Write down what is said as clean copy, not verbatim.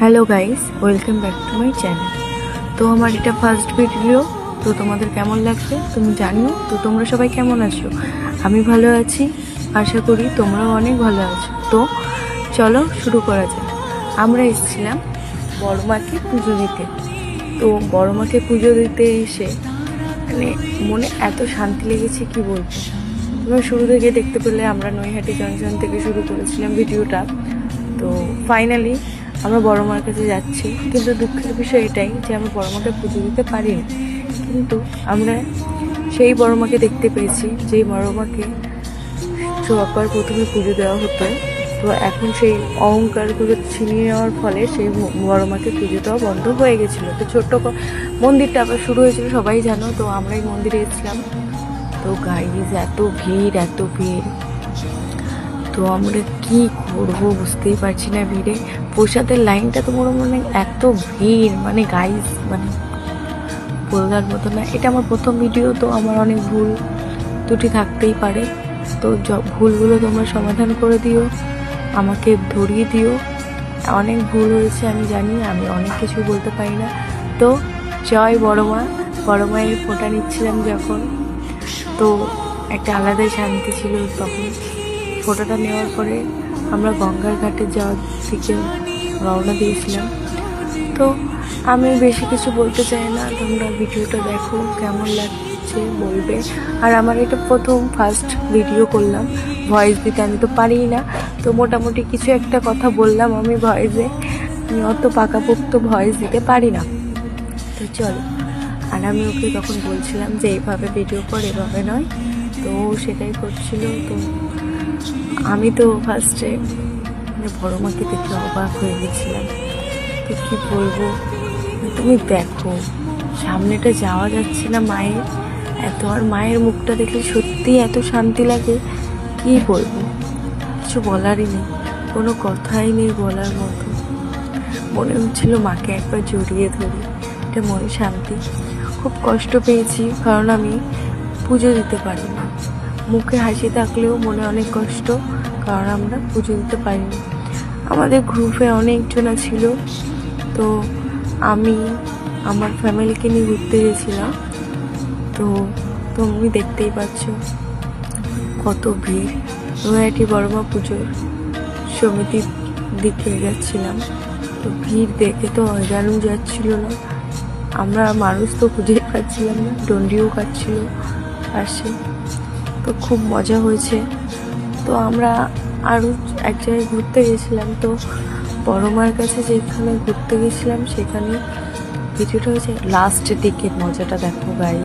Hello guys, welcome back to my channel. তো আমার এটা ফার্স্ট ভিডিও। তো তোমাদের কেমন লাগছে তুমি জানিও। তো তোমরা সবাই কেমন আছো? আমি ভালো আছি, আশা করি তোমরাও অনেক ভালো আছো। তো চলো শুরু করা যাক। আমরা এসেছিলাম বড় মাকে পুজো দিতে। তো বড় মাকে পুজো দিতে এসে মানে মনে এত শান্তি লেগেছে কি বলবো। তোমরা শুরু থেকে দেখতে পেলে আমরা নৈহাটি জংশন থেকে শুরু করেছিলাম ভিডিওটা। তো ফাইনালি আমরা বড় মার কাছে যাচ্ছি, কিন্তু দুঃখের বিষয় এটাই যে আমরা বড় মাকে পুজো দিতে পারিনি। কিন্তু আমরা সেই বড় মাকে দেখতে পেয়েছি যেই বড় মাকে সবার প্রথমে পুজো দেওয়া হতো। তো এখন সেই অহংকারগুলো ছিনিয়ে নেওয়ার ফলে সেই বড় মাকে পুজো দেওয়া বন্ধ হয়ে গেছিলো। তো ছোট্ট মন্দিরটা আবার শুরু হয়েছিল, সবাই জানো। তো আমরা এই মন্দিরে এসেছিলাম। তো গাইজ এত ভিড়, তো আমরা কি করবো বুঝতেই পারছি না। ভিড়ে প্রসাদের লাইনটা তো মনে এত ভিড়, মানে গাইজ মানে বলার মতো না। এটা আমার প্রথম ভিডিও, তো আমার অনেক ভুল ত্রুটি থাকতেই পারে। তো ভুলগুলো তোমরা সমাধান করে দিও, আমাকে ধরিয়ে দিও। অনেক ভুল হয়েছে আমি জানি, আমি অনেক কিছু বলতে পারি না। তো জয় বড় মা। বড় মায়ের ফোঁটা নিচ্ছিলাম যখন, তো একটা আলাদাই শান্তি ছিল তখন। ফোটোটা নেওয়ার পরে আমরা গঙ্গার ঘাটে যাওয়ার দিকে রওনা দিয়েছিলাম। তো আমি বেশি কিছু বলতে চাই না, তোমরা ভিডিওটা দেখো, কেমন লাগছে বলবে। আর আমার এটা ফার্স্ট ভিডিও করলাম, ভয়েস দিতে আমি তো পারি না। তো মোটামুটি কিছু একটা কথা বললাম আমি ভয়েসে, আমি অত পাকাপোক্ত ভয়েস দিতে পারি না। তো চলো। আর আমি ওকে তখন বলছিলাম যে এইভাবে ভিডিও কর, এভাবে নয়। তো সেটাই করছিল। তো আমি তো ফার্স্টে বড় মাকে দেখে অবাক হয়ে গেছিলাম। তো কী বলবো, তুমি দেখো সামনেটা যাওয়া যাচ্ছে না মায়ের, এত আর মায়ের মুখটা দেখলে সত্যি এত শান্তি লাগে, কি বলবো, কিছু বলারই নেই, কোনো কথাই নেই বলার মতো। মনে হচ্ছিল মাকে একবার জড়িয়ে ধরি, এটা মনে শান্তি। খুব কষ্ট পেয়েছি কারণ আমি পুজো দিতে পারি না। মুখে হাসি থাকলেও মনে অনেক কষ্ট, কারণ আমরা পুজো দিতে পারিনি। আমাদের গ্রুপে অনেকজনা ছিল, তো আমি আমার ফ্যামিলিকে নিয়ে ঘুরতে গেছিলাম। তো তুমি দেখতেই পাচ্ছ কত ভিড়। নৈহাটি বড় মা পুজোর সমিতির দিকে যাচ্ছিলাম, তো ভিড় দেখে তো অজানু যাচ্ছিল না। আমরা মানুষ তো খুঁজেই পাচ্ছিলাম না, ডন্ডিও কাটছিল পাশে। তো খুব মজা হয়েছে। তো আমরা আরও এক জায়গায় ঘুরতে গেছিলাম। তো বড় মার কাছে যেখানে ঘুরতে গেছিলাম সেখানে ভিডিওটা হয়েছে লাস্টের দিকের মজাটা দেখো গাই।